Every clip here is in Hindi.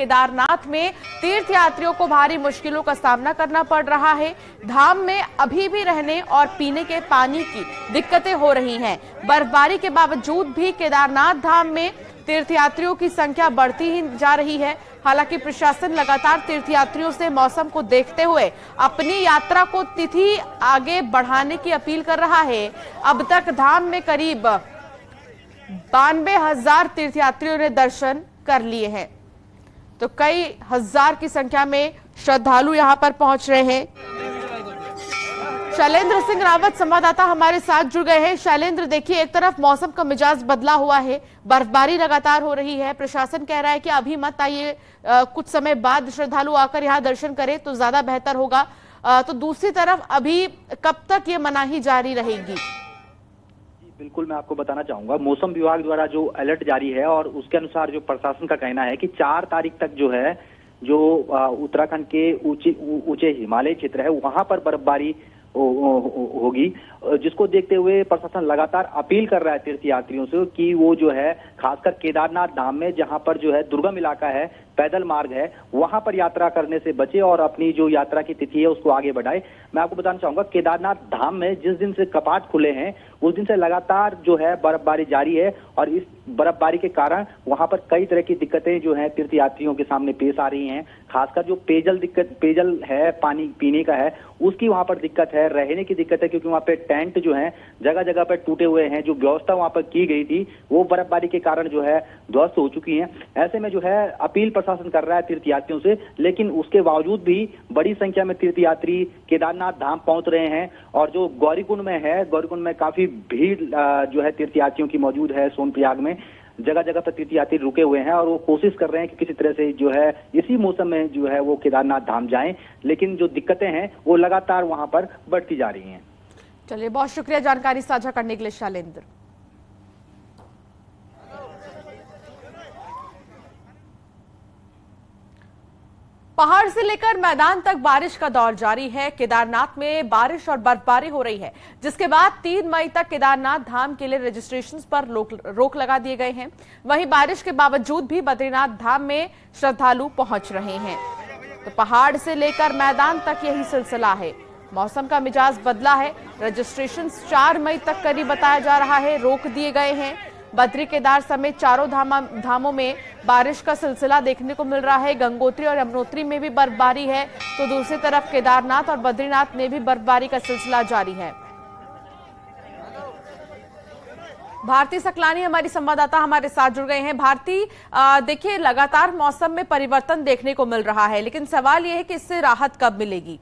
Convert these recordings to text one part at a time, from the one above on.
केदारनाथ में तीर्थयात्रियों को भारी मुश्किलों का सामना करना पड़ रहा है। धाम में अभी भी रहने और पीने के पानी की दिक्कतें हो रही हैं। बर्फबारी के बावजूद भी केदारनाथ धाम में तीर्थयात्रियों की संख्या बढ़ती ही जा रही है। हालांकि प्रशासन लगातार तीर्थयात्रियों से मौसम को देखते हुए अपनी यात्रा को तिथि आगे बढ़ाने की अपील कर रहा है। अब तक धाम में करीब 92,000 तीर्थयात्रियों ने दर्शन कर लिए हैं, तो कई हजार की संख्या में श्रद्धालु यहां पर पहुंच रहे हैं। शैलेंद्र सिंह रावत संवाददाता हमारे साथ जुड़ गए हैं। शैलेंद्र, देखिए, एक तरफ मौसम का मिजाज बदला हुआ है, बर्फबारी लगातार हो रही है, प्रशासन कह रहा है कि अभी मत आइए, कुछ समय बाद श्रद्धालु आकर यहाँ दर्शन करें तो ज्यादा बेहतर होगा। तो दूसरी तरफ अभी कब तक ये मनाही जारी रहेगी? बिल्कुल, मैं आपको बताना चाहूंगा, मौसम विभाग द्वारा जो अलर्ट जारी है और उसके अनुसार जो प्रशासन का कहना है कि 4 तारीख तक जो है, जो उत्तराखंड के ऊंचे हिमालय क्षेत्र है वहां पर बर्फबारी होगी, जिसको देखते हुए प्रशासन लगातार अपील कर रहा है तीर्थयात्रियों से कि वो जो है खासकर केदारनाथ धाम में, जहां पर जो है दुर्गम इलाका है, पैदल मार्ग है, वहां पर यात्रा करने से बचे और अपनी जो यात्रा की तिथि है उसको आगे बढ़ाए। मैं आपको बताना चाहूंगा, केदारनाथ धाम में जिस दिन से कपाट खुले हैं उस दिन से लगातार जो है बर्फबारी जारी है और इस बर्फबारी के कारण वहां पर कई तरह की दिक्कतें जो है तीर्थयात्रियों के सामने पेश आ रही हैं। खासकर जो पेयजल है, पानी पीने का है, उसकी वहां पर दिक्कत है, रहने की दिक्कत है, क्योंकि वहां पे टेंट जो है जगह जगह पर टूटे हुए हैं। जो व्यवस्था वहां पर की गई थी वो बर्फबारी के कारण जो है ध्वस्त हो चुकी है। ऐसे में जो है अपील प्रशासन कर रहा है तीर्थयात्रियों से, लेकिन उसके बावजूद भी बड़ी संख्या में तीर्थयात्री केदारनाथ धाम पहुंच रहे हैं। और जो गौरीकुंड में है, गौरीकुंड में काफी भीड़ जो है तीर्थयात्रियों की मौजूद है। सोनप्रयाग में जगह जगह पर तीर्थयात्री रुके हुए हैं और वो कोशिश कर रहे हैं कि किसी तरह से जो है इसी मौसम में जो है वो केदारनाथ धाम जाएं, लेकिन जो दिक्कतें हैं वो लगातार वहां पर बढ़ती जा रही हैं। चलिए, बहुत शुक्रिया जानकारी साझा करने के लिए शैलेंद्र। पहाड़ से लेकर मैदान तक बारिश का दौर जारी है। केदारनाथ में बारिश और बर्फबारी हो रही है, जिसके बाद 3 मई तक केदारनाथ धाम के लिए रजिस्ट्रेशन पर रोक लगा दिए गए हैं। वहीं बारिश के बावजूद भी बद्रीनाथ धाम में श्रद्धालु पहुंच रहे हैं। तो पहाड़ से लेकर मैदान तक यही सिलसिला है। मौसम का मिजाज बदला है। रजिस्ट्रेशन 4 मई तक करीब बताया जा रहा है, रोक दिए गए हैं। बद्री केदार समेत चारों धामों में बारिश का सिलसिला देखने को मिल रहा है। गंगोत्री और यमुनोत्री में भी बर्फबारी है, तो दूसरी तरफ केदारनाथ और बद्रीनाथ में भी बर्फबारी का सिलसिला जारी है। भारती सकलानी हमारी संवाददाता हमारे साथ जुड़ गए हैं। भारती, देखिए, लगातार मौसम में परिवर्तन देखने को मिल रहा है, लेकिन सवाल यह है कि इससे राहत कब मिलेगी?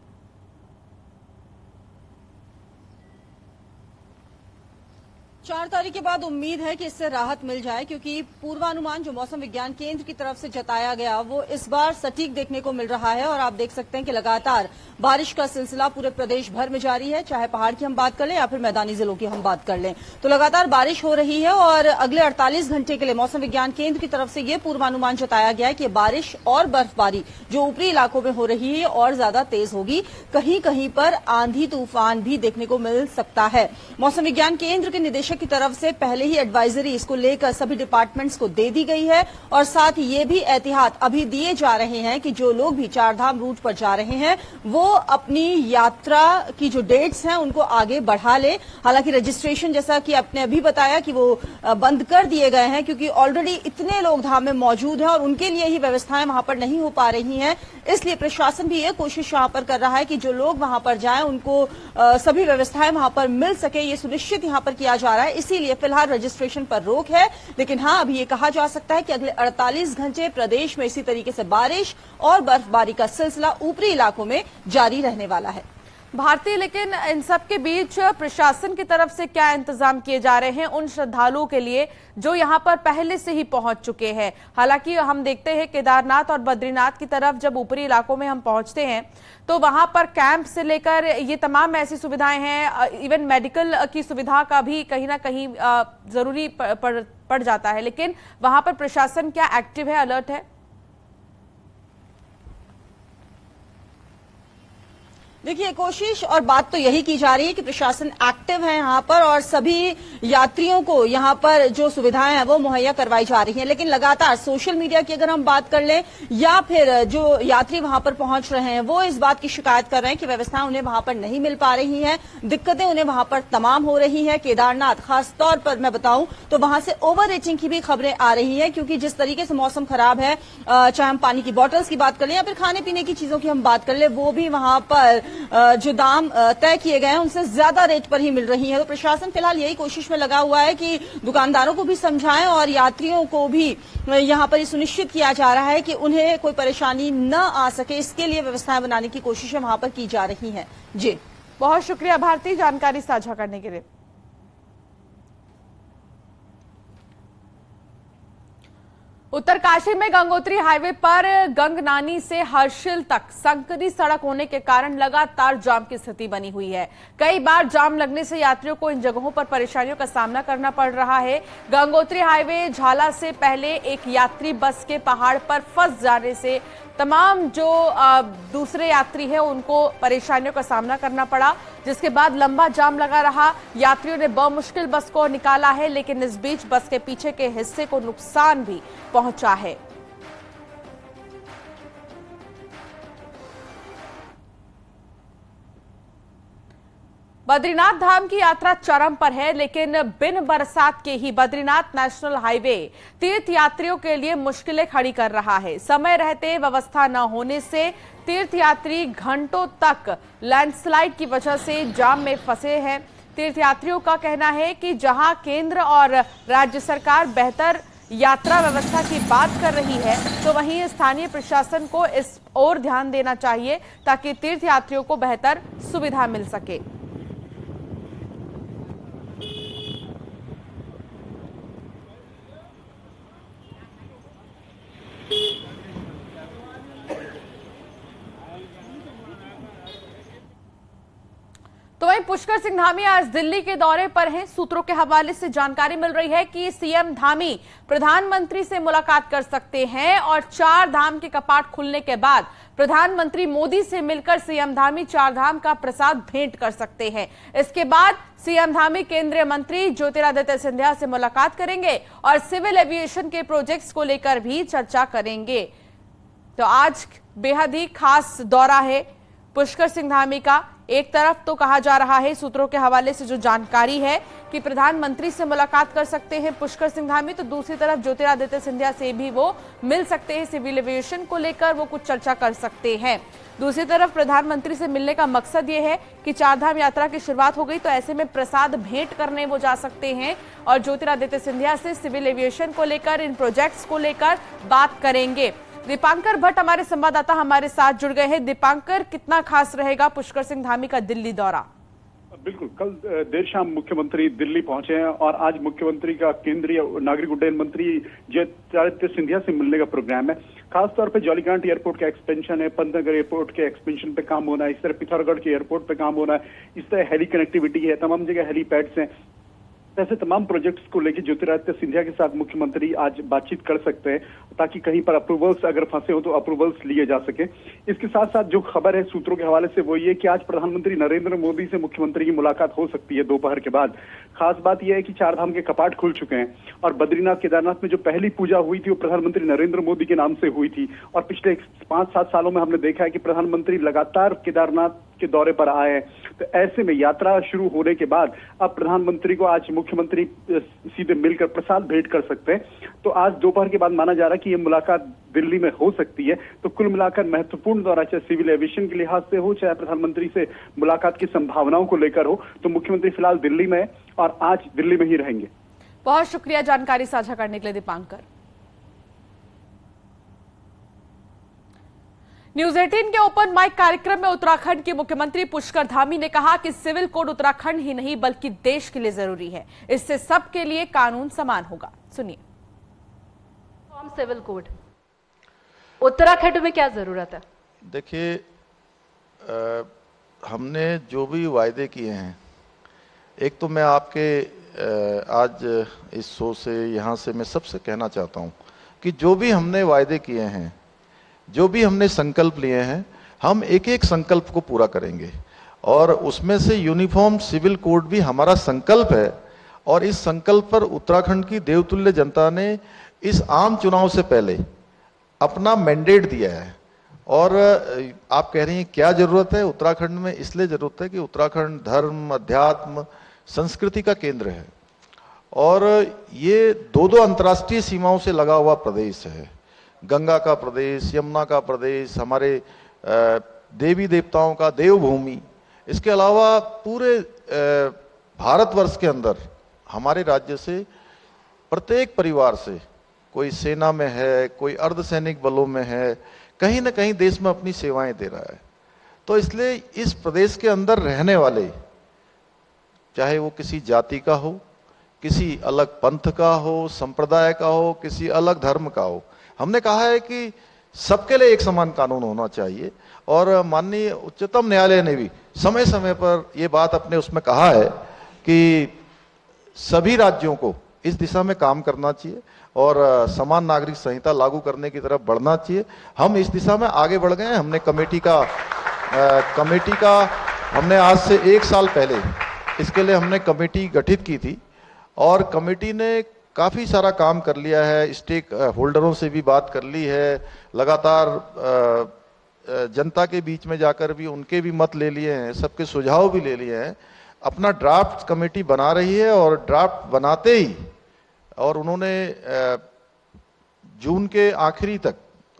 4 तारीख के बाद उम्मीद है कि इससे राहत मिल जाए, क्योंकि पूर्वानुमान जो मौसम विज्ञान केंद्र की तरफ से जताया गया वो इस बार सटीक देखने को मिल रहा है। और आप देख सकते हैं कि लगातार बारिश का सिलसिला पूरे प्रदेश भर में जारी है, चाहे पहाड़ की हम बात कर लें या फिर मैदानी जिलों की हम बात कर लें, तो लगातार बारिश हो रही है। और अगले 48 घंटे के लिए मौसम विज्ञान केंद्र की तरफ से ये पूर्वानुमान जताया गया है कि बारिश और बर्फबारी जो ऊपरी इलाकों में हो रही है और ज्यादा तेज होगी। कहीं कहीं पर आंधी तूफान भी देखने को मिल सकता है। मौसम विज्ञान केंद्र के निदेशक की तरफ से पहले ही एडवाइजरी इसको लेकर सभी डिपार्टमेंट्स को दे दी गई है। और साथ ही ये भी एहतियात अभी दिए जा रहे हैं कि जो लोग भी 4 धाम रूट पर जा रहे हैं वो अपनी यात्रा की जो डेट्स हैं उनको आगे बढ़ा ले। हालांकि रजिस्ट्रेशन, जैसा कि आपने अभी बताया, कि वो बंद कर दिए गए हैं, क्योंकि ऑलरेडी इतने लोग धाम में मौजूद हैं और उनके लिए ही व्यवस्थाएं वहां पर नहीं हो पा रही हैं। इसलिए प्रशासन भी ये कोशिश यहां पर कर रहा है कि जो लोग वहां पर जाएं उनको सभी व्यवस्थाएं वहां पर मिल सके, ये सुनिश्चित यहां पर किया जा रहा है। इसीलिए फिलहाल रजिस्ट्रेशन पर रोक है। लेकिन हाँ, अभी ये कहा जा सकता है कि अगले 48 घंटे प्रदेश में इसी तरीके से बारिश और बर्फबारी का सिलसिला ऊपरी इलाकों में जारी रहने वाला है। भारतीय, लेकिन इन सब के बीच प्रशासन की तरफ से क्या इंतजाम किए जा रहे हैं उन श्रद्धालुओं के लिए जो यहां पर पहले से ही पहुंच चुके हैं? हालांकि हम देखते हैं केदारनाथ और बद्रीनाथ की तरफ जब ऊपरी इलाकों में हम पहुंचते हैं तो वहां पर कैंप से लेकर ये तमाम ऐसी सुविधाएं हैं, इवन मेडिकल की सुविधा का भी कहीं ना कहीं जरूरी पड़ जाता है। लेकिन वहां पर प्रशासन क्या एक्टिव है, अलर्ट है? देखिए, कोशिश और बात तो यही की जा रही है कि प्रशासन एक्टिव है यहाँ पर और सभी यात्रियों को यहाँ पर जो सुविधाएं हैं वो मुहैया करवाई जा रही हैं। लेकिन लगातार सोशल मीडिया की अगर हम बात कर लें या फिर जो यात्री वहां पर पहुंच रहे हैं वो इस बात की शिकायत कर रहे हैं कि व्यवस्थाएं उन्हें वहां पर नहीं मिल पा रही हैं, दिक्कतें उन्हें वहां पर तमाम हो रही है। केदारनाथ खासतौर पर मैं बताऊं तो वहां से ओवर रेटिंग की भी खबरें आ रही है, क्योंकि जिस तरीके से मौसम खराब है, चाहे हम पानी की बॉटल्स की बात कर लें या फिर खाने पीने की चीजों की हम बात कर लें, वो भी वहां पर जो दाम तय किए गए हैं उनसे ज्यादा रेट पर ही मिल रही है। तो प्रशासन फिलहाल यही कोशिश में लगा हुआ है कि दुकानदारों को भी समझाएं और यात्रियों को भी यहां पर सुनिश्चित किया जा रहा है कि उन्हें कोई परेशानी न आ सके, इसके लिए व्यवस्थाएं बनाने की कोशिशें वहां पर की जा रही हैं। जी, बहुत शुक्रिया भारती जानकारी साझा करने के लिए। उत्तरकाशी में गंगोत्री हाईवे पर गंगनानी से हर्षिल तक संकरी सड़क होने के कारण लगातार जाम की स्थिति बनी हुई है। कई बार जाम लगने से यात्रियों को इन जगहों पर परेशानियों का सामना करना पड़ रहा है। गंगोत्री हाईवे झाला से पहले एक यात्री बस के पहाड़ पर फंस जाने से तमाम जो दूसरे यात्री हैं उनको परेशानियों का सामना करना पड़ा, जिसके बाद लंबा जाम लगा रहा। यात्रियों ने बमुश्किल बस को निकाला है, लेकिन इस बीच बस के पीछे के हिस्से को नुकसान भी पहुंचा है। बद्रीनाथ धाम की यात्रा चरम पर है, लेकिन बिन बरसात के ही बद्रीनाथ नेशनल हाईवे तीर्थ यात्रियों के लिए मुश्किलें खड़ी कर रहा है। समय रहते व्यवस्था न होने से तीर्थयात्री घंटों तक लैंडस्लाइड की वजह से जाम में फंसे हैं। तीर्थयात्रियों का कहना है कि जहां केंद्र और राज्य सरकार बेहतर यात्रा व्यवस्था की बात कर रही है, तो वहीं स्थानीय प्रशासन को इस ओर ध्यान देना चाहिए ताकि तीर्थयात्रियों को बेहतर सुविधा मिल सके। तो वहीं पुष्कर सिंह धामी आज दिल्ली के दौरे पर हैं। सूत्रों के हवाले से जानकारी मिल रही है कि सीएम धामी प्रधानमंत्री से मुलाकात कर सकते हैं और 4 धाम के कपाट खुलने के बाद प्रधानमंत्री मोदी से मिलकर सीएम धामी 4 धाम का प्रसाद भेंट कर सकते हैं। इसके बाद सीएम धामी केंद्रीय मंत्री ज्योतिरादित्य सिंधिया से मुलाकात करेंगे और सिविल एविएशन के प्रोजेक्ट्स को लेकर भी चर्चा करेंगे। तो आज बेहद ही खास दौरा है पुष्कर सिंह धामी का। एक तरफ तो कहा जा रहा है, सूत्रों के हवाले से जो जानकारी है, कि प्रधानमंत्री से मुलाकात कर सकते हैं पुष्कर सिंह धामी, तो दूसरी तरफ ज्योतिरादित्य सिंधिया से भी वो मिल सकते हैं। सिविल एविएशन को लेकर वो कुछ चर्चा कर सकते हैं। दूसरी तरफ प्रधानमंत्री से मिलने का मकसद ये है कि 4 धाम यात्रा की शुरुआत हो गई, तो ऐसे में प्रसाद भेंट करने वो जा सकते हैं और ज्योतिरादित्य सिंधिया से सिविल एविएशन को लेकर, इन प्रोजेक्ट्स को लेकर बात करेंगे। दीपांकर भट्ट हमारे संवाददाता हमारे साथ जुड़ गए हैं। दीपांकर, कितना खास रहेगा पुष्कर सिंह धामी का दिल्ली दौरा? बिल्कुल, कल देर शाम मुख्यमंत्री दिल्ली पहुंचे हैं और आज मुख्यमंत्री का केंद्रीय नागरिक उड्डयन मंत्री ज्योतिरादित्य सिंधिया से मिलने का प्रोग्राम है। खासतौर पे जौलीग्रांट एयरपोर्ट का एक्सपेंशन है, पंतनगर एयरपोर्ट के एक्सपेंशन पे काम होना है, इस तरह पिथौरागढ़ के एयरपोर्ट पे काम होना है, इस तरह हेली कनेक्टिविटी है, तमाम जगह हेलीपैड्स हैं। ऐसे तमाम प्रोजेक्ट्स को लेकर ज्योतिरादित्य सिंधिया के साथ मुख्यमंत्री आज बातचीत कर सकते हैं, ताकि कहीं पर अप्रूवल्स अगर फंसे हो तो अप्रूवल्स लिए जा सके। इसके साथ साथ जो खबर है सूत्रों के हवाले से वो ये कि आज प्रधानमंत्री नरेंद्र मोदी से मुख्यमंत्री की मुलाकात हो सकती है दोपहर के बाद। खास बात यह है कि 4 धाम के कपाट खुल चुके हैं और बद्रीनाथ केदारनाथ में जो पहली पूजा हुई थी वो प्रधानमंत्री नरेंद्र मोदी के नाम से हुई थी। और पिछले 5-7 सालों में हमने देखा है कि प्रधानमंत्री लगातार केदारनाथ के दौरे पर आए हैं। तो ऐसे में यात्रा शुरू होने के बाद अब प्रधानमंत्री को आज मुख्यमंत्री सीधे मिलकर प्रसाद भेंट कर सकते हैं। तो आज दोपहर के बाद माना जा रहा है कि ये मुलाकात दिल्ली में हो सकती है। तो कुल मिलाकर महत्वपूर्ण दौरा, चाहे सिविल एविएशन के लिहाज से हो, चाहे प्रधानमंत्री से मुलाकात की संभावनाओं को लेकर हो, तो मुख्यमंत्री फिलहाल दिल्ली में और आज दिल्ली में ही रहेंगे। बहुत शुक्रिया जानकारी साझा करने के लिए दीपांकर। न्यूज 18 के ओपन माइक कार्यक्रम में उत्तराखंड के मुख्यमंत्री पुष्कर धामी ने कहा कि सिविल कोड उत्तराखंड ही नहीं बल्कि देश के लिए जरूरी है। इससे सबके लिए कानून समान होगा। सुनिए। सिविल कोड उत्तराखंड में क्या जरूरत है? देखिए, हमने जो भी वायदे किए हैं, एक तो मैं आपके आज इस शो से, यहाँ से मैं सबसे कहना चाहता हूँ कि जो भी हमने वायदे किए हैं, जो भी हमने संकल्प लिए हैं, हम एक एक संकल्प को पूरा करेंगे और उसमें से यूनिफॉर्म सिविल कोड भी हमारा संकल्प है। और इस संकल्प पर उत्तराखंड की देवतुल्य जनता ने इस आम चुनाव से पहले अपना मैंडेट दिया है। और आप कह रही हैं क्या जरूरत है उत्तराखंड में? इसलिए जरूरत है कि उत्तराखंड धर्म, अध्यात्म, संस्कृति का केंद्र है और ये दो अंतर्राष्ट्रीय सीमाओं से लगा हुआ प्रदेश है। गंगा का प्रदेश, यमुना का प्रदेश, हमारे देवी देवताओं का देवभूमि। इसके अलावा पूरे भारतवर्ष के अंदर हमारे राज्य से प्रत्येक परिवार से, कोई सेना में है, कोई अर्धसैनिक बलों में है, कहीं ना कहीं देश में अपनी सेवाएं दे रहा है। तो इसलिए इस प्रदेश के अंदर रहने वाले, चाहे वो किसी जाति का हो, किसी अलग पंथ का हो, संप्रदाय का हो, किसी अलग धर्म का हो, हमने कहा है कि सबके लिए एक समान कानून होना चाहिए। और माननीय उच्चतम न्यायालय ने भी समय समय पर यह बात अपने उसमें कहा है कि सभी राज्यों को इस दिशा में काम करना चाहिए और समान नागरिक संहिता लागू करने की तरफ बढ़ना चाहिए। हम इस दिशा में आगे बढ़ गए हैं। हमने कमेटी का हमने आज से 1 साल पहले इसके लिए हमने कमेटी गठित की थी और कमेटी ने काफ़ी सारा काम कर लिया है। स्टेक होल्डरों से भी बात कर ली है, लगातार जनता के बीच में जाकर भी उनके भी मत ले लिए हैं, सबके सुझाव भी ले लिए हैं। अपना ड्राफ्ट कमेटी बना रही है और ड्राफ्ट बनाते ही और उन्होंने जून के आखिरी तक,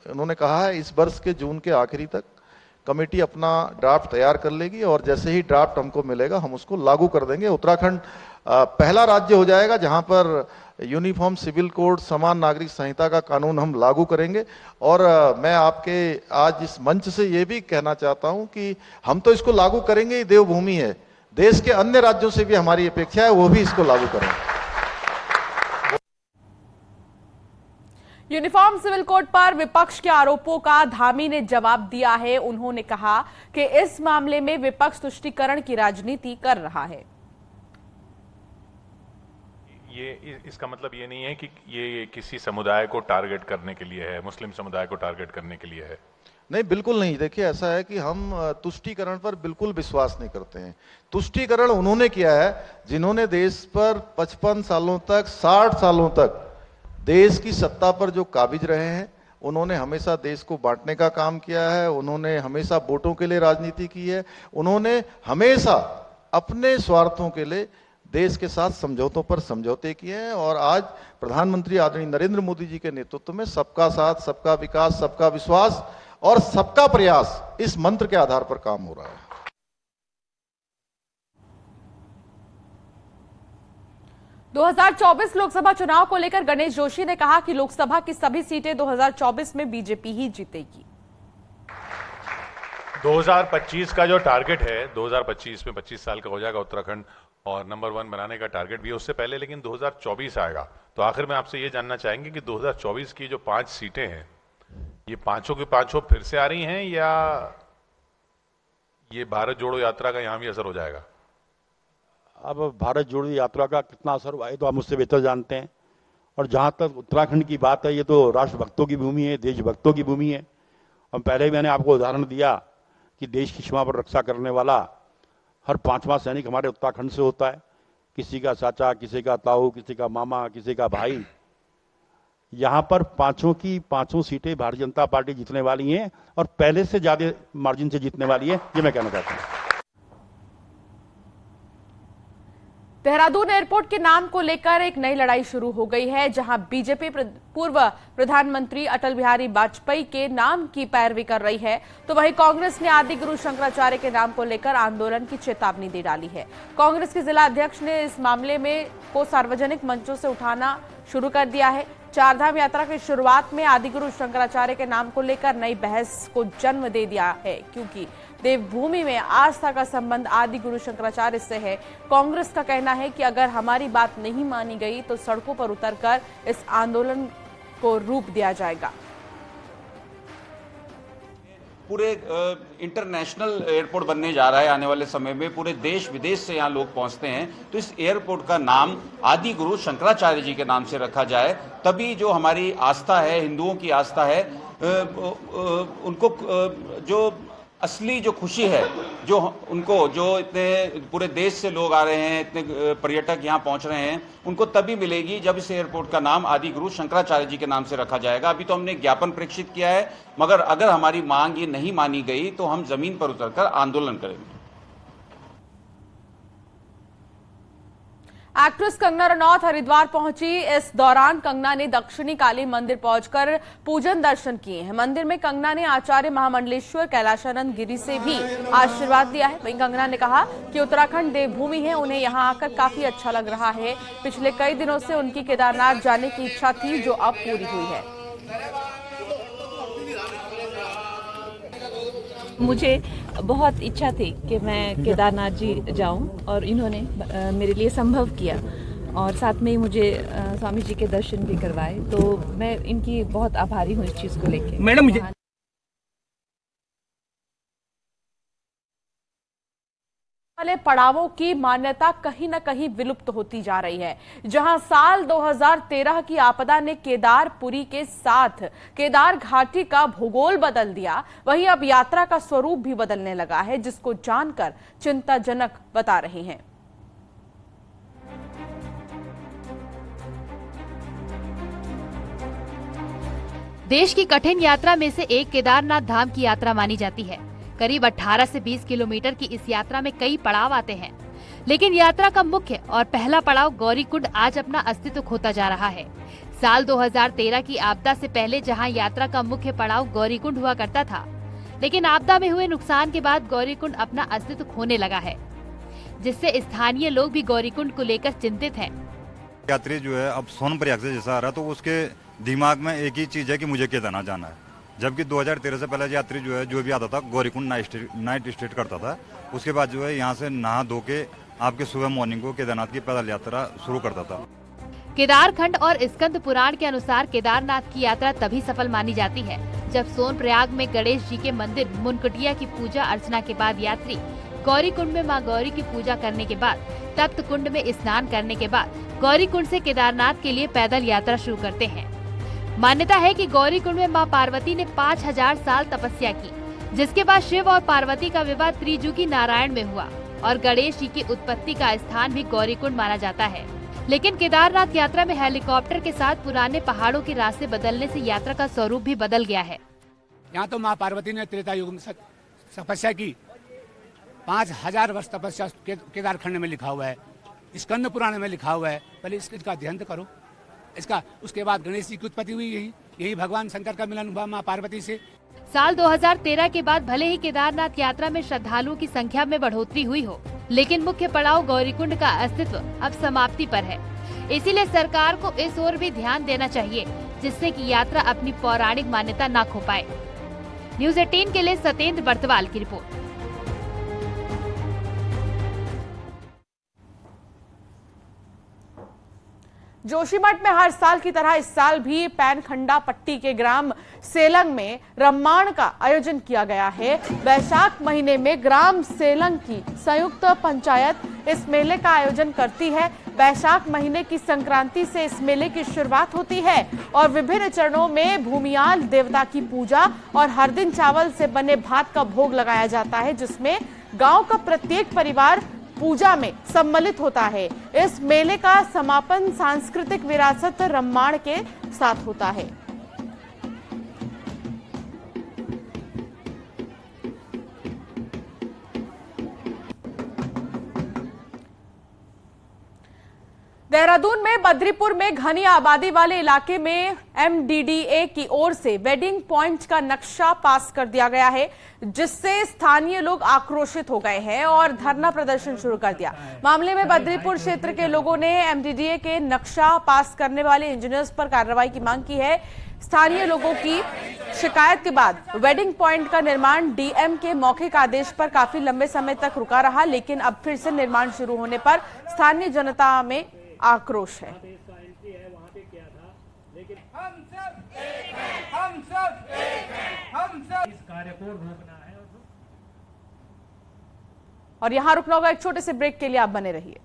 उन्होंने कहा है इस वर्ष के जून के आखिरी तक कमेटी अपना ड्राफ्ट तैयार कर लेगी और जैसे ही ड्राफ्ट हमको मिलेगा हम उसको लागू कर देंगे। उत्तराखंड पहला राज्य हो जाएगा जहां पर यूनिफॉर्म सिविल कोड, समान नागरिक संहिता का कानून हम लागू करेंगे। और मैं आपके आज इस मंच से ये भी कहना चाहता हूं कि हम तो इसको लागू करेंगे ही, देवभूमि है, देश के अन्य राज्यों से भी हमारी अपेक्षा है वो भी इसको लागू करेंगे। यूनिफॉर्म सिविल कोड पर विपक्ष के आरोपों का धामी ने जवाब दिया है। उन्होंने कहा कि इस मामले में विपक्ष तुष्टीकरण की राजनीति कर रहा है। ये इसका मतलब ये नहीं है कि ये किसी समुदाय को टारगेट करने के लिए है, मुस्लिम समुदाय को टारगेट करने के लिए है। नहीं, बिल्कुल नहीं। देखिए, ऐसा है कि हम तुष्टीकरण पर बिल्कुल विश्वास नहीं करते हैं। तुष्टीकरण उन्होंने किया है जिन्होंने देश पर 55 सालों तक, 60 सालों तक देश की सत्ता पर जो काबिज रहे हैं। उन्होंने हमेशा देश को बांटने का काम किया है, उन्होंने हमेशा वोटों के लिए राजनीति की है, उन्होंने हमेशा अपने स्वार्थों के लिए देश के साथ समझौतों पर समझौते किए हैं। और आज प्रधानमंत्री आदरणीय नरेंद्र मोदी जी के नेतृत्व में सबका साथ, सबका विकास, सबका विश्वास और सबका प्रयास, इस मंत्र के आधार पर काम हो रहा है। – 2024 लोकसभा चुनाव को लेकर गणेश जोशी ने कहा कि लोकसभा की सभी सीटें 2024 में बीजेपी ही जीतेगी। 2025 का जो टारगेट है, 2025 में 25 साल का हो जाएगा उत्तराखंड और नंबर 1 बनाने का टारगेट भी उससे पहले, लेकिन 2024 आएगा। तो आखिर में आपसे ये जानना चाहेंगे कि 2024 की जो 5 सीटें हैं, ये पांचों की पांचों फिर से आ रही हैं या ये भारत जोड़ो यात्रा का यहां भी असर हो जाएगा? अब भारत जोड़ो यात्रा का कितना असर हुआ है तो आप मुझसे बेहतर जानते हैं। और जहां तक उत्तराखंड की बात है, ये तो राष्ट्रभक्तों की भूमि है, देशभक्तों की भूमि है। और पहले मैंने आपको उदाहरण दिया कि देश की सीमा पर रक्षा करने वाला हर 5वां सैनिक हमारे उत्तराखंड से होता है। किसी का चाचा, किसी का ताऊ, किसी का मामा, किसी का भाई। यहाँ पर पांचों की पांचों सीटें भारतीय जनता पार्टी जीतने वाली हैं और पहले से ज्यादा मार्जिन से जीतने वाली है, ये मैं कहना चाहता हूँ। देहरादून एयरपोर्ट के नाम को लेकर एक नई लड़ाई शुरू हो गई है, जहां बीजेपी पूर्व प्रधानमंत्री अटल बिहारी वाजपेयी के नाम की पैरवी कर रही है, तो वहीं कांग्रेस ने आदि गुरु शंकराचार्य के नाम को लेकर आंदोलन की चेतावनी दे डाली है। कांग्रेस के जिला अध्यक्ष ने इस मामले में को सार्वजनिक मंचों से उठाना शुरू कर दिया है। चारधाम यात्रा की शुरुआत में आदि गुरु शंकराचार्य के नाम को लेकर नई बहस को जन्म दे दिया है, क्योंकि देवभूमि में आस्था का संबंध आदि गुरु शंकराचार्य से है। कांग्रेस का कहना है कि अगर हमारी बात नहीं मानी गई तो सड़कों पर उतरकर इस आंदोलन को रूप दिया जाएगा। पूरे इंटरनेशनल एयरपोर्ट बनने जा रहा है आने वाले समय में, पूरे देश विदेश से यहाँ लोग पहुँचते हैं, तो इस एयरपोर्ट का नाम आदि गुरु शंकराचार्य जी के नाम से रखा जाए, तभी जो हमारी आस्था है, हिंदुओं की आस्था है, उनको जो असली जो खुशी है, जो उनको, जो इतने पूरे देश से लोग आ रहे हैं, इतने पर्यटक यहाँ पहुँच रहे हैं, उनको तभी मिलेगी जब इस एयरपोर्ट का नाम आदि गुरु शंकराचार्य जी के नाम से रखा जाएगा। अभी तो हमने ज्ञापन प्रेषित किया है, मगर अगर हमारी मांग ये नहीं मानी गई तो हम जमीन पर उतरकर आंदोलन करेंगे। एक्ट्रेस कंगना रनौत हरिद्वार पहुंची। इस दौरान कंगना ने दक्षिणी काली मंदिर पहुंचकर पूजन दर्शन किए हैं। मंदिर में कंगना ने आचार्य महामंडलेश्वर कैलाशानंद गिरी से भी आशीर्वाद लिया है। वहीं कंगना ने कहा कि उत्तराखंड देवभूमि है, उन्हें यहां आकर काफी अच्छा लग रहा है। पिछले कई दिनों से उनकी केदारनाथ जाने की इच्छा थी, जो अब पूरी हुई है। मुझे बहुत इच्छा थी कि मैं केदारनाथ जी जाऊं और इन्होंने मेरे लिए संभव किया और साथ में ही मुझे स्वामी जी के दर्शन भी करवाए, तो मैं इनकी बहुत आभारी हूँ इस चीज़ को लेके। मैडम मुझे वाले पड़ावों की मान्यता कहीं न कहीं विलुप्त होती जा रही है। जहां साल 2013 की आपदा ने केदारपुरी के साथ केदार घाटी का भूगोल बदल दिया, वहीं अब यात्रा का स्वरूप भी बदलने लगा है, जिसको जानकर चिंताजनक बता रहे हैं। देश की कठिन यात्रा में से एक केदारनाथ धाम की यात्रा मानी जाती है। करीब 18 से 20 किलोमीटर की इस यात्रा में कई पड़ाव आते हैं, लेकिन यात्रा का मुख्य और पहला पड़ाव गौरीकुंड आज अपना अस्तित्व खोता जा रहा है। साल 2013 की आपदा से पहले जहां यात्रा का मुख्य पड़ाव गौरीकुंड हुआ करता था, लेकिन आपदा में हुए नुकसान के बाद गौरीकुंड अपना अस्तित्व खोने लगा है, जिससे स्थानीय लोग भी गौरीकुंड को लेकर चिंतित हैं। यात्री जो है अब सोनप्रयाग से जैसा आ रहा, तो उसके दिमाग में एक ही चीज है कि मुझे केदारनाथ जाना है, जबकि 2013 से पहले यात्री जो है, जो भी आता था गौरीकुंड नाइट स्टे करता था। उसके बाद जो है यहाँ से नहा धो के आपके सुबह मॉर्निंग को केदारनाथ की पैदल यात्रा शुरू करता था। केदारखंड और स्कंद पुराण के अनुसार केदारनाथ की यात्रा तभी सफल मानी जाती है जब सोनप्रयाग में गणेश जी के मंदिर मुनकुटिया की पूजा अर्चना के बाद यात्री गौरीकुंड में मां गौरी की पूजा करने के बाद, तप्त कुंड में स्नान करने के बाद गौरीकुंड से केदारनाथ के लिए पैदल यात्रा शुरू करते हैं। मान्यता है कि गौरीकुंड में मां पार्वती ने 5000 साल तपस्या की, जिसके बाद शिव और पार्वती का विवाह त्रिजुगी नारायण में हुआ और गणेश जी की उत्पत्ति का स्थान भी गौरीकुंड माना जाता है। लेकिन केदारनाथ यात्रा में हेलीकॉप्टर के साथ पुराने पहाड़ों के रास्ते बदलने से यात्रा का स्वरूप भी बदल गया है। यहाँ तो माँ पार्वती ने त्रेता युग में तपस्या की, 5000 वर्ष तपस्या केदारखंड में लिखा हुआ है, स्कंद पुराण में लिखा हुआ है। पहले इसका अध्ययन करो इसका। उसके बाद गणेश जी की उत्पत्ति हुई, यही भगवान शंकर का मिलन हुआ माँ पार्वती से। साल 2013 के बाद भले ही केदारनाथ यात्रा में श्रद्धालुओं की संख्या में बढ़ोतरी हुई हो, लेकिन मुख्य पड़ाव गौरीकुंड का अस्तित्व अब समाप्ति पर है। इसीलिए सरकार को इस ओर भी ध्यान देना चाहिए, जिससे कि यात्रा अपनी पौराणिक मान्यता न खो पाए। न्यूज़ 18 के लिए सतेंद्र बर्तवाल की रिपोर्ट। जोशीमठ में हर साल की तरह इस साल भी पैनखंडा पट्टी के ग्राम सेलंग में रम्माण का आयोजन किया गया है। वैशाख महीने में ग्राम सेलंग की संयुक्त पंचायत इस मेले का आयोजन करती है। वैशाख महीने की संक्रांति से इस मेले की शुरुआत होती है और विभिन्न चरणों में भूमियाल देवता की पूजा और हर दिन चावल से बने भात का भोग लगाया जाता है, जिसमें गांव का प्रत्येक परिवार पूजा में सम्मिलित होता है। इस मेले का समापन सांस्कृतिक विरासत रम्माण के साथ होता है। देहरादून में बद्रीपुर में घनी आबादी वाले इलाके में MDDA की ओर से वेडिंग पॉइंट का नक्शा पास कर दिया गया है, जिससे स्थानीय लोग आक्रोशित हो गए हैं और धरना प्रदर्शन शुरू कर दिया। मामले में बद्रीपुर क्षेत्र के लोगों ने MDDA के नक्शा पास करने वाले इंजीनियर्स पर कार्रवाई की मांग की है। स्थानीय लोगों की शिकायत के बाद वेडिंग पॉइंट का निर्माण DM के मौखिक आदेश पर काफी लंबे समय तक रुका रहा, लेकिन अब फिर से निर्माण शुरू होने पर स्थानीय जनता में आक्रोश है। इस कार्य को रोकना है। और यहां रुकना होगा एक छोटे से ब्रेक के लिए, आप बने रहिए।